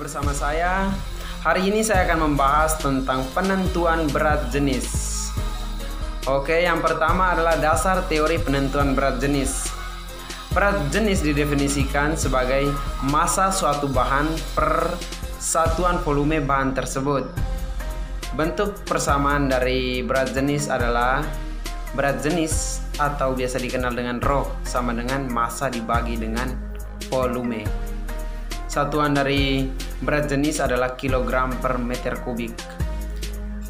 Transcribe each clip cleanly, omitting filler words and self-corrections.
bersama saya. Hari ini saya akan membahas tentang penentuan berat jenis. Oke, yang pertama adalah dasar teori penentuan berat jenis. Berat jenis didefinisikan sebagai massa suatu bahan per satuan volume bahan tersebut. Bentuk persamaan dari berat jenis adalah berat jenis atau biasa dikenal dengan rho sama dengan massa dibagi dengan volume. Satuan dari berat jenis adalah kilogram per meter kubik.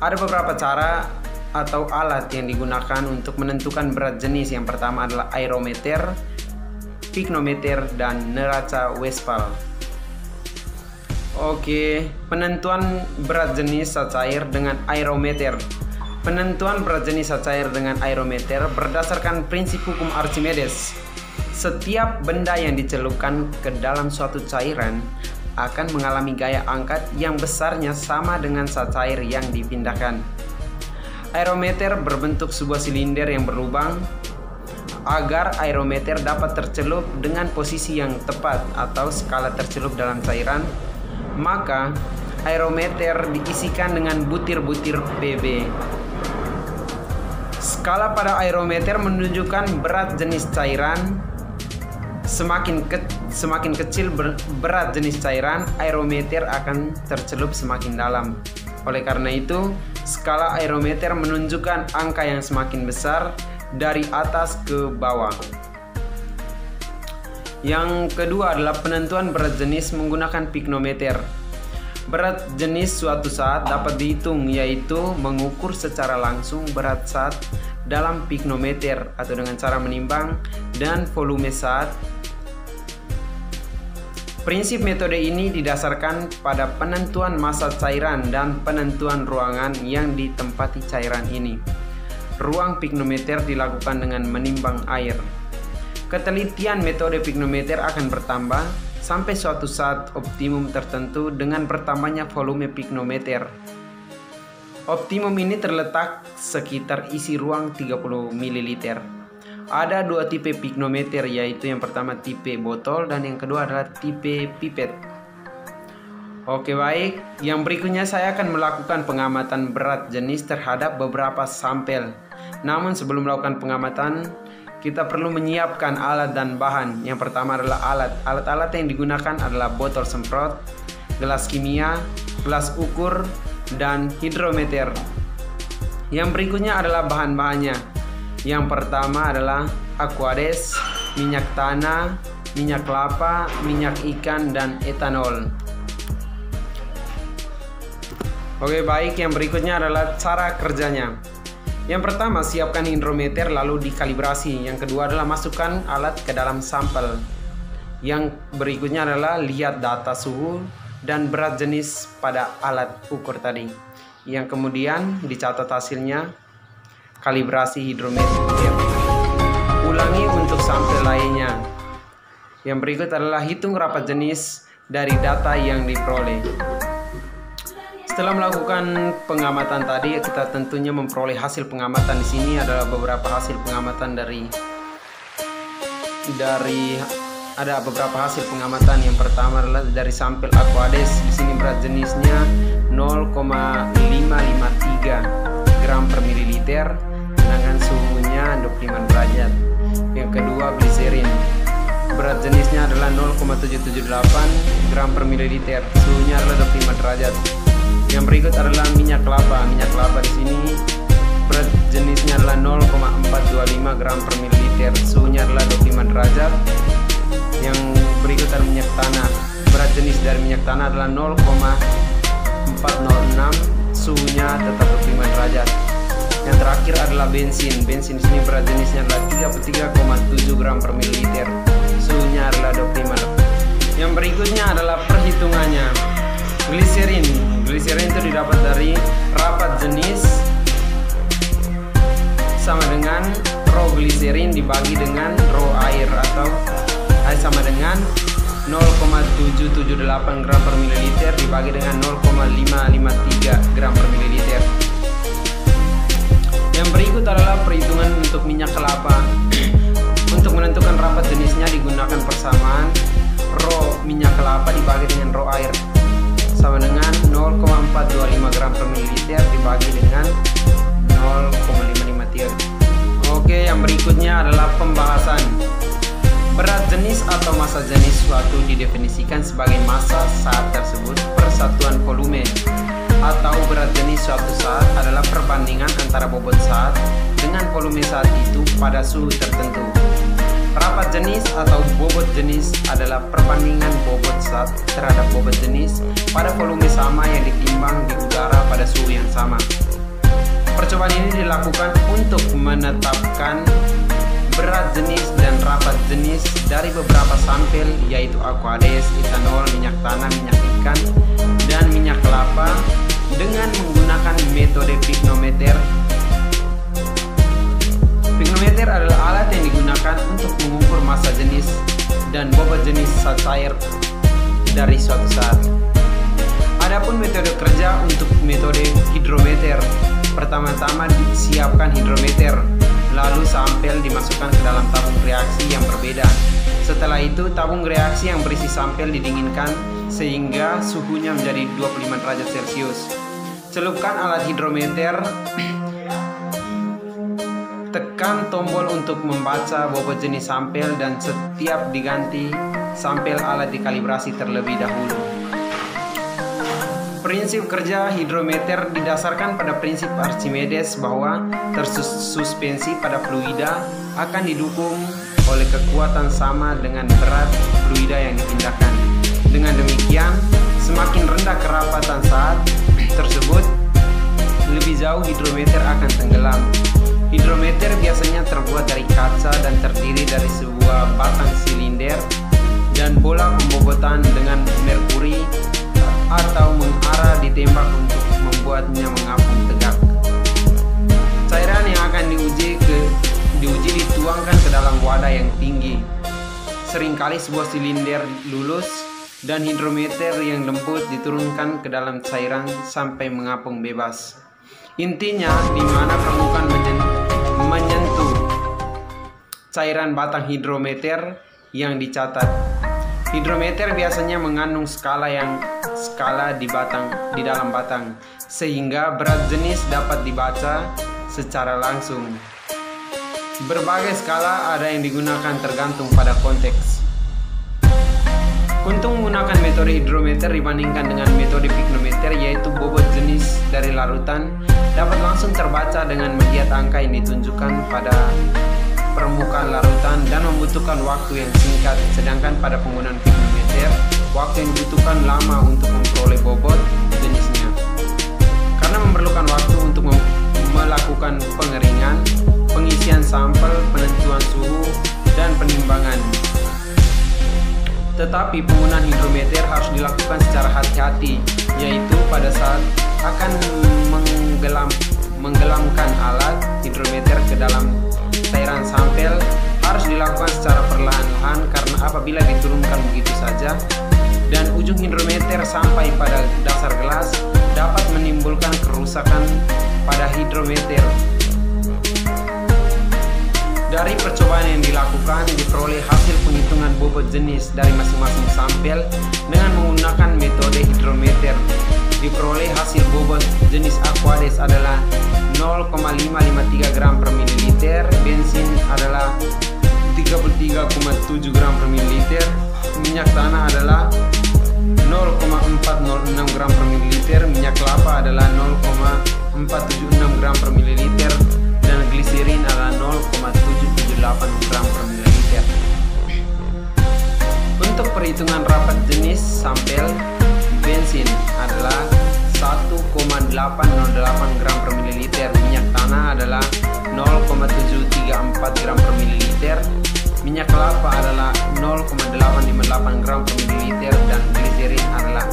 Ada beberapa cara atau alat yang digunakan untuk menentukan berat jenis. Yang pertama adalah aerometer, piknometer, dan neraca Westphal. Oke, penentuan berat jenis zat cair dengan aerometer. Penentuan berat jenis zat cair dengan aerometer berdasarkan prinsip hukum Archimedes. Setiap benda yang dicelupkan ke dalam suatu cairan akan mengalami gaya angkat yang besarnya sama dengan zat cair yang dipindahkan. Aerometer berbentuk sebuah silinder yang berlubang. Agar aerometer dapat tercelup dengan posisi yang tepat atau skala tercelup dalam cairan, maka aerometer diisikan dengan butir-butir PB. Skala pada aerometer menunjukkan berat jenis cairan. Semakin kecil berat jenis cairan, aerometer akan tercelup semakin dalam. Oleh karena itu, skala aerometer menunjukkan angka yang semakin besar dari atas ke bawah. Yang kedua adalah penentuan berat jenis menggunakan piknometer. Berat jenis suatu saat dapat dihitung, yaitu mengukur secara langsung berat saat dalam piknometer atau dengan cara menimbang dan volume saat. Prinsip metode ini didasarkan pada penentuan massa cairan dan penentuan ruangan yang ditempati cairan ini. Ruang piknometer dilakukan dengan menimbang air. Ketelitian metode piknometer akan bertambah sampai suatu saat optimum tertentu dengan bertambahnya volume piknometer. Optimum ini terletak sekitar isi ruang 30 ml. Ada dua tipe piknometer, yaitu yang pertama tipe botol dan yang kedua adalah tipe pipet. Oke, baik. Yang berikutnya saya akan melakukan pengamatan berat jenis terhadap beberapa sampel. Namun sebelum melakukan pengamatan, kita perlu menyiapkan alat dan bahan. Yang pertama adalah alat. Alat-alat yang digunakan adalah botol semprot, gelas kimia, gelas ukur, dan hidrometer. Yang berikutnya adalah bahan-bahannya. Yang pertama adalah aquades, minyak tanah, minyak kelapa, minyak ikan, dan etanol. Oke, baik. Yang berikutnya adalah cara kerjanya. Yang pertama, siapkan hidrometer lalu dikalibrasi. Yang kedua adalah masukkan alat ke dalam sampel. Yang berikutnya adalah lihat data suhu dan berat jenis pada alat ukur tadi. Yang kemudian dicatat hasilnya, kalibrasi hidrometer. Ulangi untuk sampel lainnya. Yang berikut adalah hitung rapat jenis dari data yang diperoleh. Setelah melakukan pengamatan tadi, kita tentunya memperoleh hasil pengamatan. Di sini adalah beberapa hasil pengamatan ada beberapa hasil pengamatan. Yang pertama adalah dari sampel aquades. Di sini berat jenisnya 0,553 gram per mililiter dengan suhunya 25 derajat. Yang kedua, gliserin. Berat jenisnya adalah 0,778 gram per mililiter, suhunya adalah 25 derajat. Yang berikut adalah minyak kelapa. Minyak kelapa di sini berat jenisnya adalah 0,425 gram per mililiter, suhunya adalah 25 derajat. Yang berikut adalah minyak tanah. Berat jenis dari minyak tanah adalah 0,406, suhunya tetap 25 derajat. Yang terakhir adalah bensin. Bensin di sini berat jenisnya adalah 33,7 gram per mililiter, suhunya adalah 25 derajat. Yang berikutnya adalah perhitungannya. Gliserin. Gliserin itu didapat dari rapat jenis sama dengan rho gliserin dibagi dengan rho air atau sama dengan 0,778 gram per mililiter dibagi dengan 0,553 gram per mililiter. Yang berikut adalah perhitungan untuk minyak kelapa. Untuk menentukan rapat jenisnya digunakan persamaan rho minyak kelapa dibagi dengan rho air. 0,425 gram per mililiter dibagi dengan 0,553. Oke, yang berikutnya adalah pembahasan. Berat jenis atau massa jenis suatu didefinisikan sebagai massa saat tersebut per satuan volume, atau berat jenis suatu saat adalah perbandingan antara bobot saat dengan volume saat itu pada suhu tertentu. Rapat jenis atau bobot jenis adalah perbandingan bobot saat terhadap bobot jenis pada volume sama yang ditimbang di udara pada suhu yang sama. Percobaan ini dilakukan untuk menetapkan berat jenis dan rapat jenis dari beberapa sampel, yaitu aquades, etanol, minyak tanah, minyak ikan, dan minyak kelapa dengan menggunakan metode pignometer. Pignometer adalah alat yang digunakan untuk mengukur massa jenis dan bobot jenis zat cair dari suatu saat. Adapun metode kerja untuk metode hidrometer, pertama-tama disiapkan hidrometer, lalu sampel dimasukkan ke dalam tabung reaksi yang berbeda. Setelah itu, tabung reaksi yang berisi sampel didinginkan sehingga suhunya menjadi 25 derajat Celcius. Celupkan alat hidrometer, tekan tombol untuk membaca bobot jenis sampel, dan setiap diganti sampel alat dikalibrasi terlebih dahulu. Prinsip kerja hidrometer didasarkan pada prinsip Archimedes bahwa tersuspensi pada fluida akan didukung oleh kekuatan sama dengan berat fluida yang dipindahkan. Dengan demikian, semakin rendah kerapatan saat tersebut, lebih jauh hidrometer akan tenggelam. Hidrometer biasanya terbuat dari kaca dan terdiri dari sebuah batang silinder dan bola pembobotan dengan merkuri atau mengarah ditembak untuk membuatnya mengapung tegak. Cairan yang akan diuji dituangkan ke dalam wadah yang tinggi. Seringkali sebuah silinder lulus dan hidrometer yang lembut diturunkan ke dalam cairan sampai mengapung bebas. Intinya, di mana permukaan menyentuh cairan batang hidrometer yang dicatat. Hidrometer biasanya mengandung skala di dalam batang, sehingga berat jenis dapat dibaca secara langsung. Berbagai skala ada yang digunakan tergantung pada konteks. Untuk menggunakan metode hidrometer dibandingkan dengan metode pignometer, yaitu bobot jenis dari larutan dapat langsung terbaca dengan melihat angka yang ditunjukkan pada permukaan larutan dan membutuhkan waktu yang singkat, sedangkan pada penggunaan pignometer waktu yang dibutuhkan lama untuk memperoleh bobot jenisnya, karena memerlukan waktu untuk melakukan pengeringan, pengisian sampel, penentuan suhu, dan penimbangan. Tetapi penggunaan hidrometer harus dilakukan secara hati-hati, yaitu pada saat akan menggelamkan alat hidrometer ke dalam cairan sampel harus dilakukan secara perlahan-lahan, karena apabila diturunkan begitu saja dan ujung hidrometer sampai pada dasar gelas dapat menimbulkan kerusakan pada hidrometer. Dari percobaan yang dilakukan, diperoleh hasil penghitungan bobot jenis dari masing-masing sampel dengan menggunakan metode hidrometer. Diperoleh hasil bobot jenis aquades adalah 0,553 gram per mililiter, bensin adalah 33,7 gram per mililiter, minyak tanah adalah 0,406 gram per mililiter, minyak kelapa adalah 0,476 gram per mililiter, dan gliserin adalah 0,778 gram per mililiter. Untuk perhitungan rapat jenis sampel, bensin adalah 1,808 gram per mililiter, minyak tanah adalah 0,734 gram per mililiter, minyak kelapa adalah 0,858 gram per mililiter, dan gliserin adalah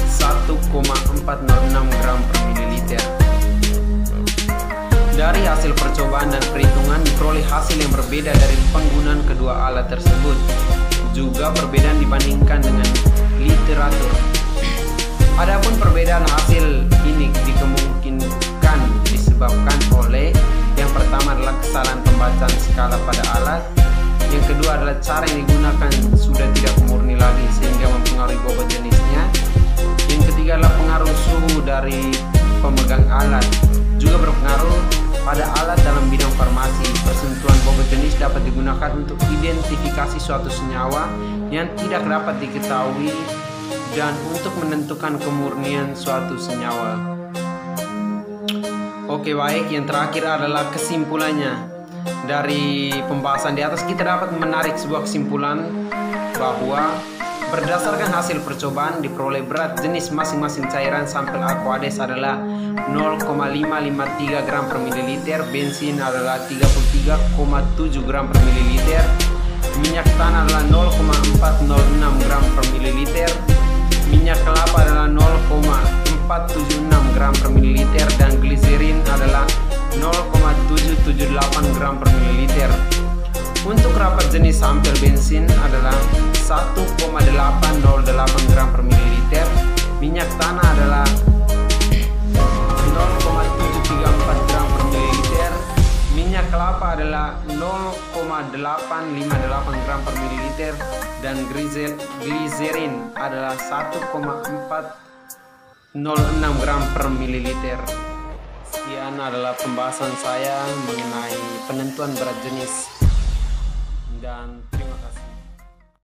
1,406 gram per mililiter. Dari hasil percobaan dan perhitungan diperoleh hasil yang berbeda dari penggunaan kedua alat tersebut, juga perbedaan dibandingkan dengan literatur. Adapun perbedaan hasil ini dikemungkinkan disebabkan oleh yang pertama adalah kesalahan pembacaan skala pada alat, yang kedua adalah cara yang digunakan sudah tidak murni lagi sehingga mempengaruhi bobot jenisnya, yang ketiga adalah pengaruh suhu dari pemegang alat. Juga berpengaruh pada alat dalam bidang farmasi. Persentuhan bobot jenis dapat digunakan untuk identifikasi suatu senyawa yang tidak dapat diketahui dan untuk menentukan kemurnian suatu senyawa. Oke, baik, yang terakhir adalah kesimpulannya. Dari pembahasan di atas kita dapat menarik sebuah kesimpulan bahwa berdasarkan hasil percobaan diperoleh berat jenis masing-masing cairan sampel Aquades adalah 0,553 gram per mililiter, bensin adalah 33,7 gram per mililiter, minyak tanah adalah 0,406 gram per mililiter, minyak kelapa adalah 0,476 gram per mililiter, dan gliserin adalah 0,778 gram per mililiter. Untuk rapat jenis sampel bensin adalah 1,808 gram per mililiter, minyak tanah adalah 0,734 gram per mililiter, minyak kelapa adalah 0,858 gram per mililiter, dan gliserin adalah 1,406 gram per mililiter. Sekian adalah pembahasan saya mengenai penentuan berat jenis, dan